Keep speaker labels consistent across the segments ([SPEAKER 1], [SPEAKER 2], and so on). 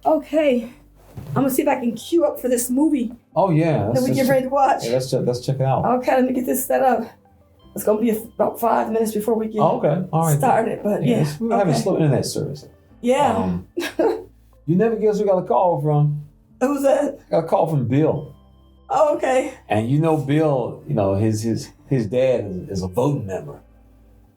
[SPEAKER 1] Okay. I'm gonna see if I can queue up for this movie
[SPEAKER 2] Oh yeah.
[SPEAKER 1] that we get ready to watch.
[SPEAKER 2] Yeah, let's check it out.
[SPEAKER 1] Okay, let me get this set up. It's gonna be about 5 minutes before we get
[SPEAKER 2] Okay. All right.
[SPEAKER 1] started, but yeah.
[SPEAKER 2] We're having slow internet service.
[SPEAKER 1] Yeah.
[SPEAKER 2] You never guess who got a call from?
[SPEAKER 1] Who's that?
[SPEAKER 2] Got a call from Bill.
[SPEAKER 1] Oh, okay.
[SPEAKER 2] And Bill, his dad is a voting member.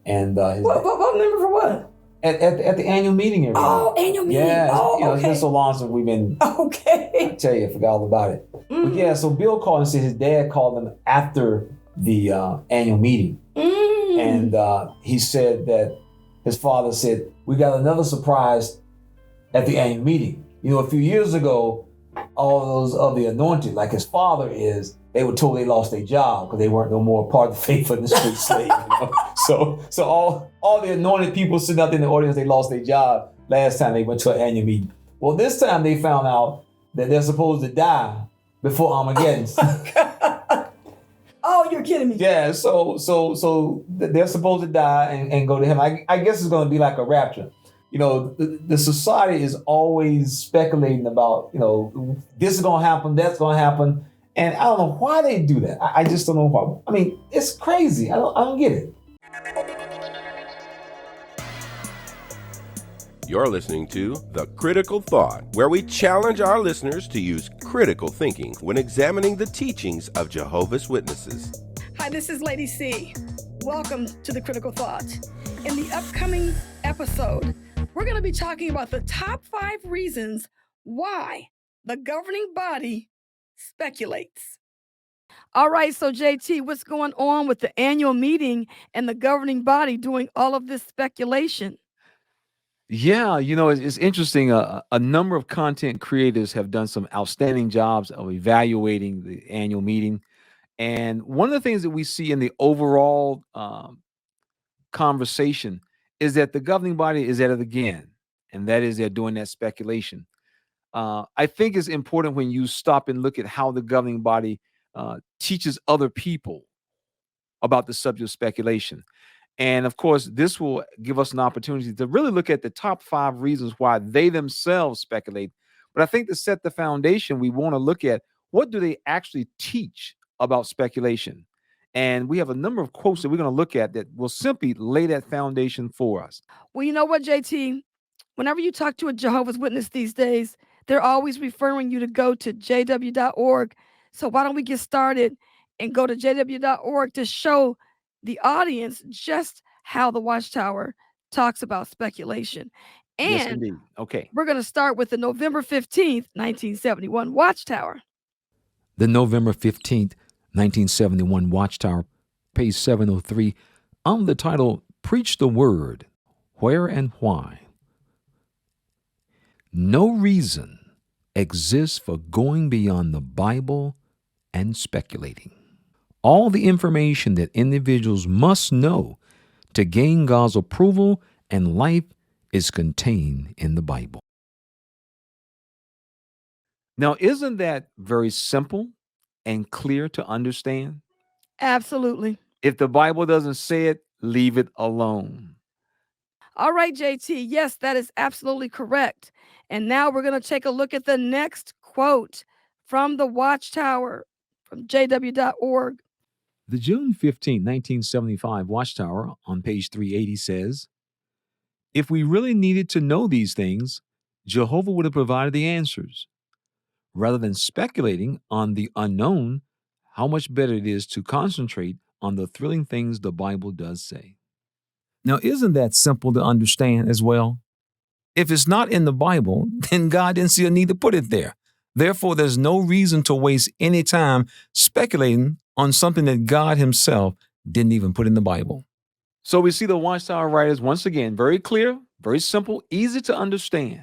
[SPEAKER 2] And
[SPEAKER 1] what member for what?
[SPEAKER 2] At the annual meeting every year.
[SPEAKER 1] Oh, annual meeting.
[SPEAKER 2] Yeah,
[SPEAKER 1] okay.
[SPEAKER 2] It's been so long since we've been.
[SPEAKER 1] Okay.
[SPEAKER 2] I tell you, I forgot all about it. But yeah, so Bill called and said his dad called him after the annual meeting, and he said that his father said, "We got another surprise at the annual meeting. A few years ago, all those of the anointed, like his father is, they were told they lost their job because they weren't no more part of the faithful in the street slave. So all the anointed people sitting out there in the audience, they lost their job last time they went to an annual meeting. Well, this time they found out that they're supposed to die before Armageddon.
[SPEAKER 1] Oh, you're kidding me.
[SPEAKER 2] Yeah, so they're supposed to die and go to heaven. I guess it's going to be like a rapture. The society is always speculating about, this is going to happen, that's going to happen. And I don't know why they do that. I just don't know why. I mean, it's crazy. I don't get it.
[SPEAKER 3] You're listening to The Critical Thought, where we challenge our listeners to use critical thinking when examining the teachings of Jehovah's Witnesses.
[SPEAKER 1] Hi, this is Lady Cee. Welcome to The Critical Thought. In the upcoming episode, we're going to be talking about the top 5 reasons why the governing body speculates. All right, so JT, what's going on with the annual meeting and the governing body doing all of this speculation?
[SPEAKER 2] Yeah, it's interesting. A number of content creators have done some outstanding jobs of evaluating the annual meeting. And one of the things that we see in the overall conversation is that the governing body is at it again. And that is they're doing that speculation. I think it's important when you stop and look at how the governing body teaches other people about the subject of speculation. And of course, this will give us an opportunity to really look at the top 5 reasons why they themselves speculate. But I think to set the foundation, we want to look at what do they actually teach about speculation. And we have a number of quotes that we're going to look at that will simply lay that foundation for us.
[SPEAKER 1] Well, you know what, JT? Whenever you talk to a Jehovah's Witness these days, they're always referring you to go to jw.org. So why don't we get started and go to jw.org to show the audience just how the Watchtower talks about speculation. And
[SPEAKER 2] yes, indeed. Okay.
[SPEAKER 1] We're going to start with the November 15th, 1971 Watchtower.
[SPEAKER 4] The November 15th, 1971 Watchtower, page 703, on the title, Preach the Word, Where and Why. No reason exists for going beyond the Bible and speculating. All the information that individuals must know to gain God's approval and life is contained in the Bible.
[SPEAKER 2] Now, isn't that very simple and clear to understand?
[SPEAKER 1] Absolutely.
[SPEAKER 2] If the Bible doesn't say it, leave it alone.
[SPEAKER 1] All right, JT. Yes, that is absolutely correct. And now we're going to take a look at the next quote from the Watchtower from jw.org.
[SPEAKER 4] The June 15, 1975 Watchtower on page 380 says, "If we really needed to know these things, Jehovah would have provided the answers. Rather than speculating on the unknown, how much better it is to concentrate on the thrilling things the Bible does say." Now, isn't that simple to understand as well? If it's not in the Bible, then God didn't see a need to put it there. Therefore, there's no reason to waste any time speculating on something that God himself didn't even put in the Bible.
[SPEAKER 2] So we see the Watchtower writers, once again, very clear, very simple, easy to understand.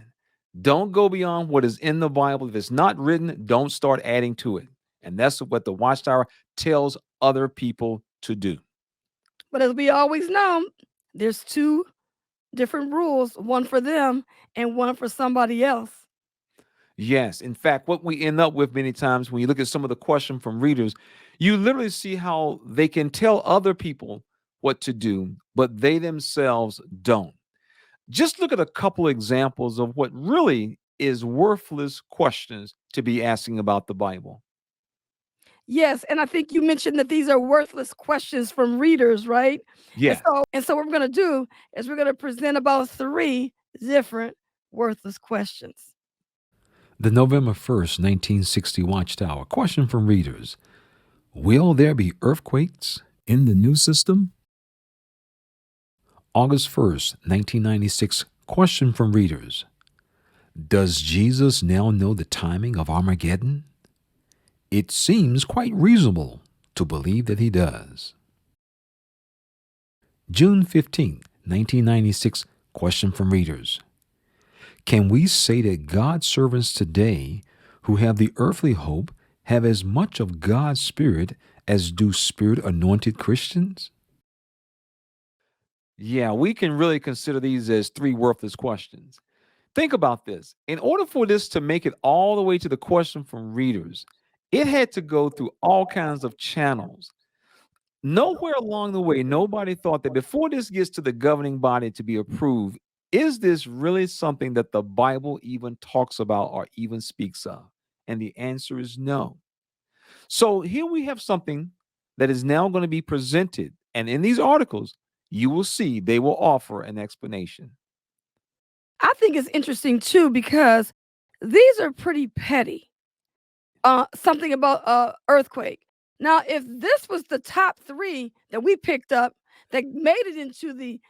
[SPEAKER 2] Don't go beyond what is in the Bible. If it's not written, don't start adding to it. And that's what the Watchtower tells other people to do.
[SPEAKER 1] But as we always know, there's 2 different rules, one for them and one for somebody else.
[SPEAKER 2] Yes. In fact, what we end up with many times when you look at some of the questions from readers, you literally see how they can tell other people what to do, but they themselves don't. Just look at a couple examples of what really
[SPEAKER 4] is worthless questions to be asking about the Bible.
[SPEAKER 1] Yes, and I think you mentioned that these are worthless questions from readers, right?
[SPEAKER 4] Yeah.
[SPEAKER 1] And so what we're gonna do is we're gonna present about 3 different worthless questions.
[SPEAKER 4] The November 1st, 1960 Watchtower. Question from readers: will there be earthquakes in the new system? August 1st, 1996. Question from readers: does Jesus now know the timing of Armageddon? It seems quite reasonable to believe that he does. June 15th, 1996. Question from readers: can we say that God's servants today who have the earthly hope have as much of God's Spirit as do Spirit anointed Christians? Yeah, we can really consider these as 3 worthless questions. Think about this. In order for this to make it all the way to the question from readers, it had to go through all kinds of channels. Nowhere along the way, nobody thought that before this gets to the governing body to be approved, is this really something that the Bible even talks about or even speaks of? And the answer is no. So here we have something that is now going to be presented. And in these articles, you will see they will offer an explanation.
[SPEAKER 1] I think it's interesting too because these are pretty petty. Something about earthquake. Now, if this was the top 3 that we picked up that made it into the,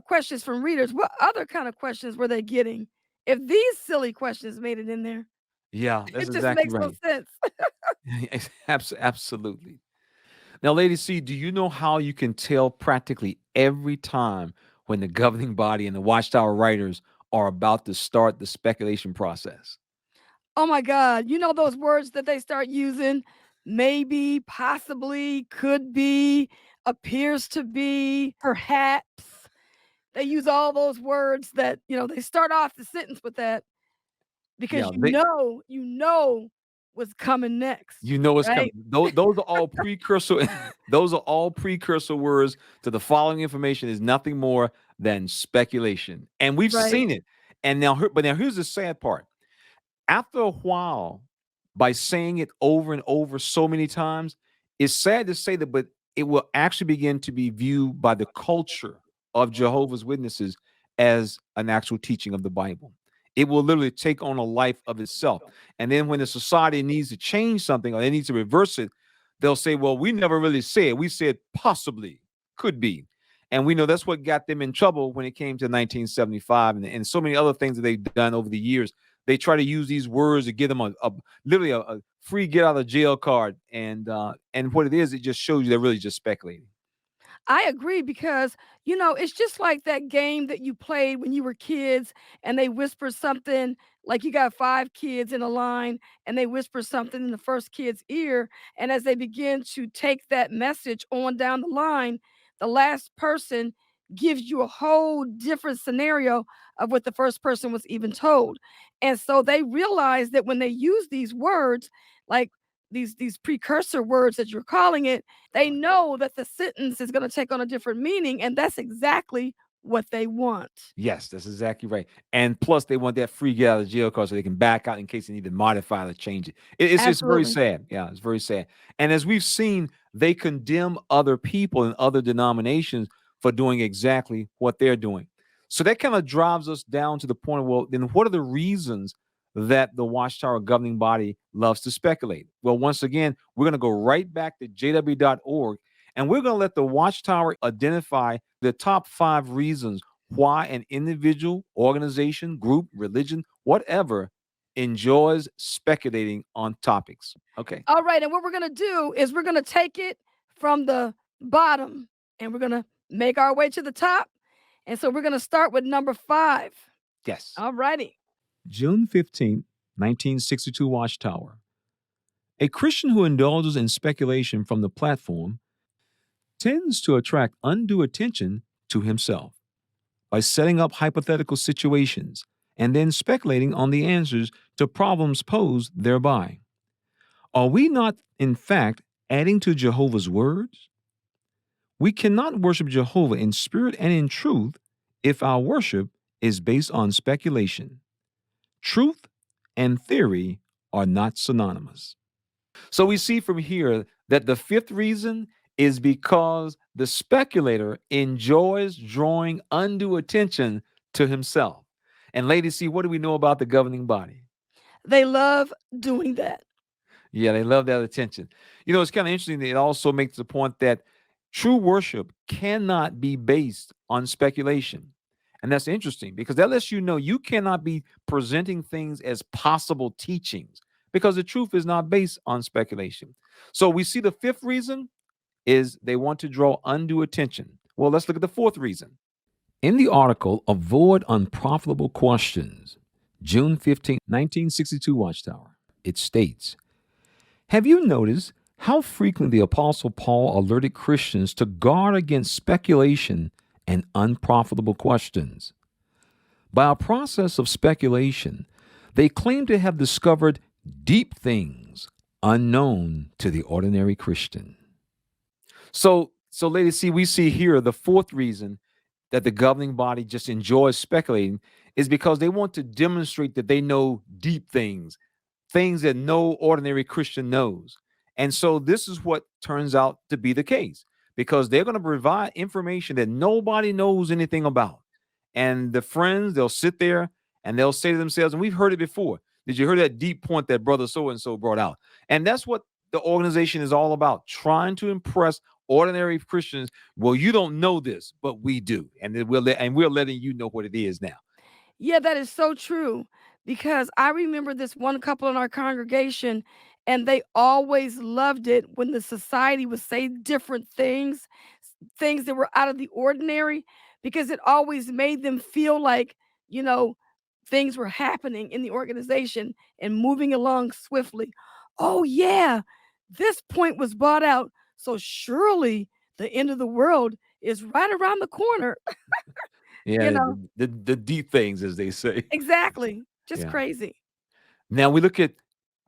[SPEAKER 1] questions from readers, what other kind of questions were they getting? If these silly questions made it in there,
[SPEAKER 4] Yeah, that's
[SPEAKER 1] it just
[SPEAKER 4] exactly
[SPEAKER 1] makes no
[SPEAKER 4] right.
[SPEAKER 1] sense.
[SPEAKER 4] Absolutely. Now, Lady C, do you know how you can tell practically every time when the governing body and the Watchtower writers are about to start the speculation process?
[SPEAKER 1] Oh my god, you know those words that they start using? Maybe, possibly, could be, appears to be, perhaps. They use all those words that, they start off the sentence with that because
[SPEAKER 4] Yeah, they
[SPEAKER 1] you know what's coming next,
[SPEAKER 4] you know what's coming.
[SPEAKER 1] right?
[SPEAKER 4] Those are all precursor those are all precursor words to the following information is nothing more than speculation. And we've
[SPEAKER 1] Right.
[SPEAKER 4] seen it. And now here's the sad part. After a while, by saying it over and over so many times, it's sad to say that, but it will actually begin to be viewed by the culture of Jehovah's Witnesses as an actual teaching of the Bible. It will literally take on a life of itself. And then when the society needs to change something or they need to reverse it, they'll say, well, we never really said. We said possibly, could be. And we know that's what got them in trouble when it came to 1975 and so many other things that they've done over the years. They try to use these words to give them literally a free get out of jail card, and what it is, it just shows you they're really just speculating.
[SPEAKER 1] I agree because, it's just like that game that you played when you were kids and they whisper something like you got 5 kids in a line and they whisper something in the first kid's ear. And as they begin to take that message on down the line, the last person gives you a whole different scenario of what the first person was even told. And so they realize that when they use these words, like these precursor words that you're calling it, they know that the sentence is gonna take on a different meaning, and that's exactly what they want.
[SPEAKER 4] Yes, that's exactly right. And plus, they want that free get out of jail card so they can back out in case they need to modify or change it. It's very
[SPEAKER 1] Absolutely.
[SPEAKER 4] sad. Yeah, it's very sad. And as we've seen, they condemn other people in other denominations for doing exactly what they're doing. So that kind of drives us down to the point of, well, then what are the reasons that the Watchtower governing body loves to speculate? Well, once again, we're going to go right back to jw.org and we're going to let the Watchtower identify the top 5 reasons why an individual, organization, group, religion, whatever, enjoys speculating on topics. Okay.
[SPEAKER 1] All right, and what we're gonna do is we're gonna take it from the bottom, and we're gonna make our way to the top, and so we're gonna start with number 5.
[SPEAKER 4] Yes.
[SPEAKER 1] All righty.
[SPEAKER 4] June 15th, 1962 Watchtower. A Christian who indulges in speculation from the platform tends to attract undue attention to himself by setting up hypothetical situations and then speculating on the answers to problems posed thereby. Are we not, in fact, adding to Jehovah's words? We cannot worship Jehovah in spirit and in truth if our worship is based on speculation. Truth and theory are not synonymous. So we see from here that the fifth reason is because the speculator enjoys drawing undue attention to himself. And Lady Cee, what do we know about the governing body?
[SPEAKER 1] They love doing that.
[SPEAKER 4] Yeah, they love that attention. It's kind of interesting that it also makes the point that true worship cannot be based on speculation. And that's interesting because that lets you know you cannot be presenting things as possible teachings because the truth is not based on speculation. So we see the fifth reason is they want to draw undue attention. Well, let's look at the fourth reason. In the article, Avoid Unprofitable Questions, June 15, 1962 Watchtower, it states, have you noticed how frequently the Apostle Paul alerted Christians to guard against speculation and unprofitable questions? By a process of speculation, they claim to have discovered deep things unknown to the ordinary Christian. So Lady C, we see here the fourth reason that the governing body just enjoys speculating is because they want to demonstrate that they know deep things, things that no ordinary Christian knows. And so this is what turns out to be the case because they're going to provide information that nobody knows anything about. And the friends, they'll sit there and they'll say to themselves, and we've heard it before. Did you hear that deep point that brother so-and-so brought out? And that's what the organization is all about, trying to impress ordinary Christians. Well, you don't know this, but we do. And we're letting you know what it is now.
[SPEAKER 1] Yeah, that is so true because I remember this one couple in our congregation and they always loved it when the society would say different things, things that were out of the ordinary, because it always made them feel like, you know, things were happening in the organization and moving along swiftly. Oh, yeah, this point was bought out. So surely the end of the world is right around the corner.
[SPEAKER 4] Yeah, the deep things, as they say.
[SPEAKER 1] Exactly. Just
[SPEAKER 4] Yeah.
[SPEAKER 1] crazy.
[SPEAKER 4] Now we look at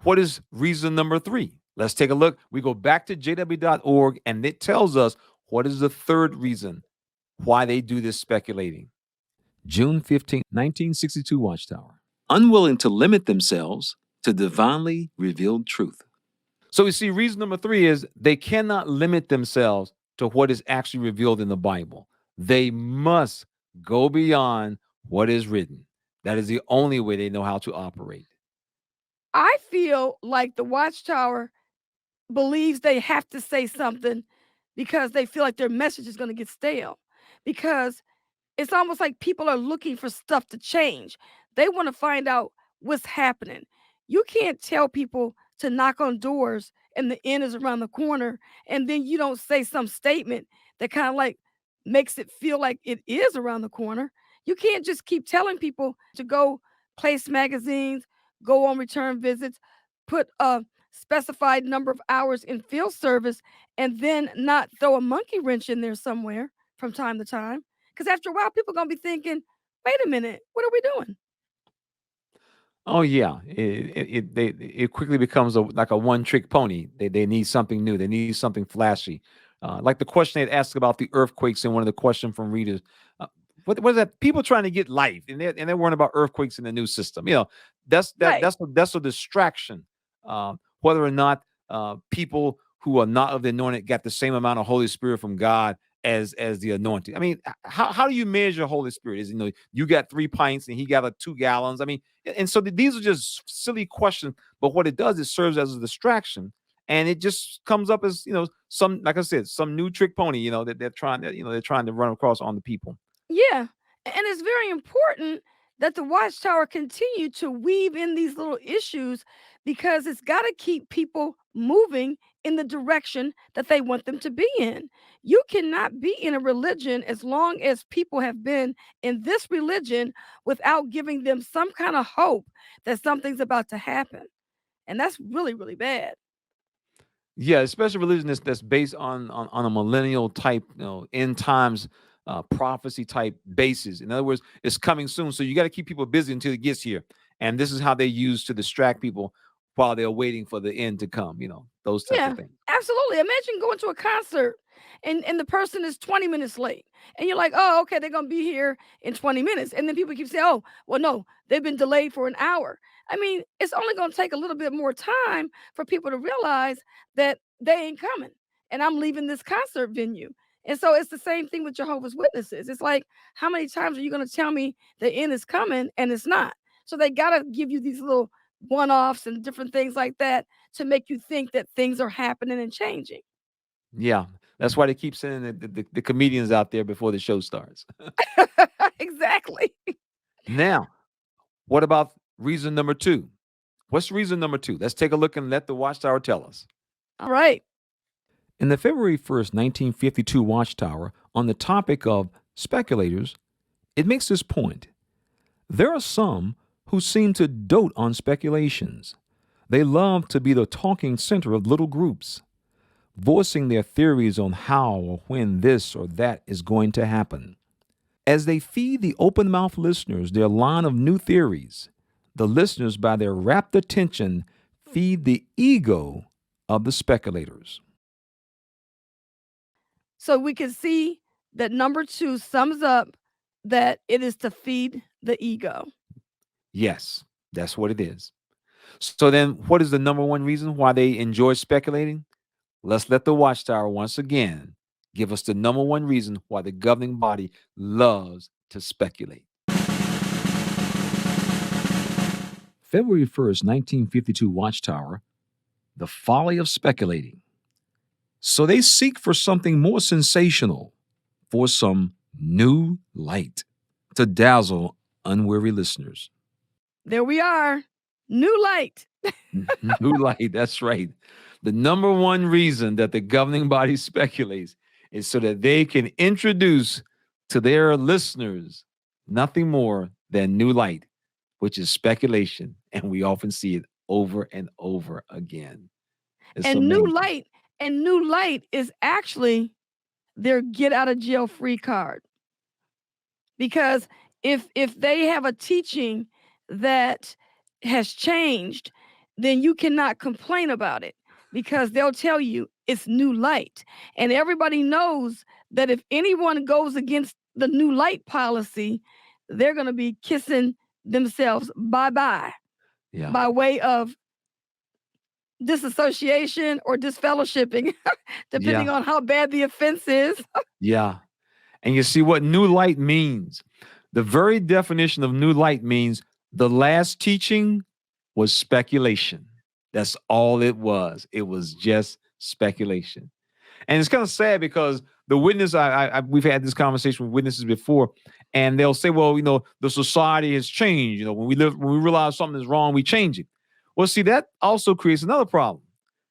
[SPEAKER 4] what is reason number 3. Let's take a look. We go back to jw.org and it tells us what is the third reason why they do this speculating. June 15, 1962 Watchtower. Unwilling to limit themselves to divinely revealed truth. So we see reason number 3 is they cannot limit themselves to what is actually revealed in the Bible. They must go beyond what is written. That is the only way they know how to operate.
[SPEAKER 1] I feel like the Watchtower believes they have to say something because they feel like their message is going to get stale. Because it's almost like people are looking for stuff to change. They want to find out what's happening. You can't tell people to knock on doors and the end is around the corner, and then you don't say some statement that kind of like makes it feel like it is around the corner. You can't just keep telling people to go place magazines, go on return visits, put a specified number of hours in field service, and then not throw a monkey wrench in there somewhere from time to time. Because after a while, people are going to be thinking, wait a minute, what are we doing?
[SPEAKER 4] Oh yeah, it quickly becomes like a one-trick pony. They need something new. They need something flashy. Like the question they asked about the earthquakes in one of the questions from readers. What is that? People trying to get life, and they're worrying about earthquakes in the new system. That's
[SPEAKER 1] Right.
[SPEAKER 4] that's a distraction. Whether or not people who are not of the anointed got the same amount of Holy Spirit from God as the anointed. I mean, how do you measure Holy Spirit? Is you got 3 pints and he got 2 gallons? I mean, and so these are just silly questions. But what it does, it serves as a distraction, and it just comes up as some, like I said, some new trick pony. That they're trying to run across on the people.
[SPEAKER 1] Yeah. And it's very important that the Watchtower continue to weave in these little issues because it's got to keep people moving in the direction that they want them to be in. You cannot be in a religion as long as people have been in this religion without giving them some kind of hope that something's about to happen. And that's really, really bad.
[SPEAKER 4] Yeah, especially religion that's based on a millennial type, end times prophecy type basis. In other words, it's coming soon, so you got to keep people busy until it gets here. And this is how they use to distract people while they're waiting for the end to come, those type of things.
[SPEAKER 1] Absolutely. Imagine going to a concert and the person is 20 minutes late. And you're like, oh, okay, they're going to be here in 20 minutes. And then people keep saying, oh, well, no, they've been delayed for an hour. I mean, it's only going to take a little bit more time for people to realize that they ain't coming and I'm leaving this concert venue. And so it's the same thing with Jehovah's Witnesses. It's like, how many times are you going to tell me the end is coming and it's not? So they got to give you these little one-offs and different things like that to make you think that things are happening and changing.
[SPEAKER 4] Yeah, that's why they keep sending the comedians out there before the show starts.
[SPEAKER 1] Exactly.
[SPEAKER 4] Now, what about reason number 2? What's reason number 2? Let's take a look and let the Watchtower tell us.
[SPEAKER 1] All right.
[SPEAKER 4] In the February 1st, 1952 Watchtower, on the topic of speculators, it makes this point. There are some who seem to dote on speculations. They love to be the talking center of little groups, voicing their theories on how or when this or that is going to happen. As they feed the open-mouthed listeners their line of new theories, the listeners, by their rapt attention, feed the ego of the speculators.
[SPEAKER 1] So we can see that number 2 sums up that it is to feed the ego.
[SPEAKER 4] Yes, that's what it is. So then, what is the number 1 reason why they enjoy speculating? Let's let the Watchtower once again give us the number 1 reason why the governing body loves to speculate. February 1st, 1952 Watchtower, the folly of speculating. So they seek for something more sensational, for some new light to dazzle unwary listeners.
[SPEAKER 1] There we are. New light.
[SPEAKER 4] New light, that's right. The number 1 reason that the governing body speculates is so that they can introduce to their listeners nothing more than new light, which is speculation. And we often see it over and over again. It's
[SPEAKER 1] and
[SPEAKER 4] amazing.
[SPEAKER 1] new light is actually their get out of jail free card. Because if they have a teaching that has changed, then you cannot complain about it because they'll tell you it's new light. And everybody knows that if anyone goes against the new light policy, they're going to be kissing themselves bye-bye by way of disassociation or disfellowshipping, depending on how bad the offense is.
[SPEAKER 4] Yeah. And you see what new light means. The very definition of new light means the last teaching was speculation. That's all it was. It was just speculation. And it's kind of sad because the witness, we've had this conversation with witnesses before, and they'll say, well, the society has changed. When we realize something is wrong, we change it. Well, see, that also creates another problem.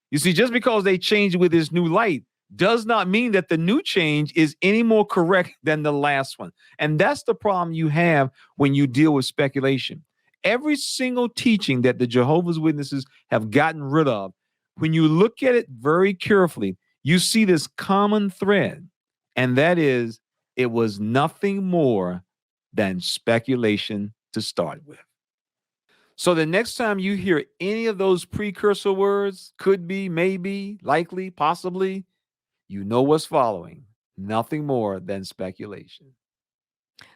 [SPEAKER 4] You see, just because they change it with this new light does not mean that the new change is any more correct than the last one. And that's the problem you have when you deal with speculation. Every single teaching that the Jehovah's Witnesses have gotten rid of, when you look at it very carefully, you see this common thread, and that is it was nothing more than speculation to start with. So the next time you hear any of those precursor words, could be, maybe, likely, possibly, you know what's following. Nothing more than speculation.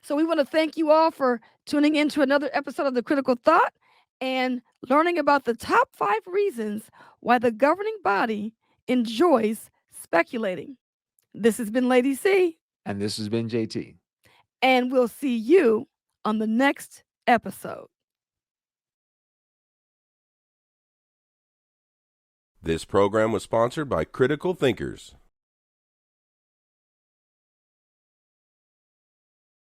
[SPEAKER 1] So we want to thank you all for tuning in to another episode of The Critical Thought and learning about the top 5 reasons why the governing body enjoys speculating. This has been Lady Cee.
[SPEAKER 4] And this has been JT.
[SPEAKER 1] And we'll see you on the next episode.
[SPEAKER 3] This program was sponsored by Critical Thinkers.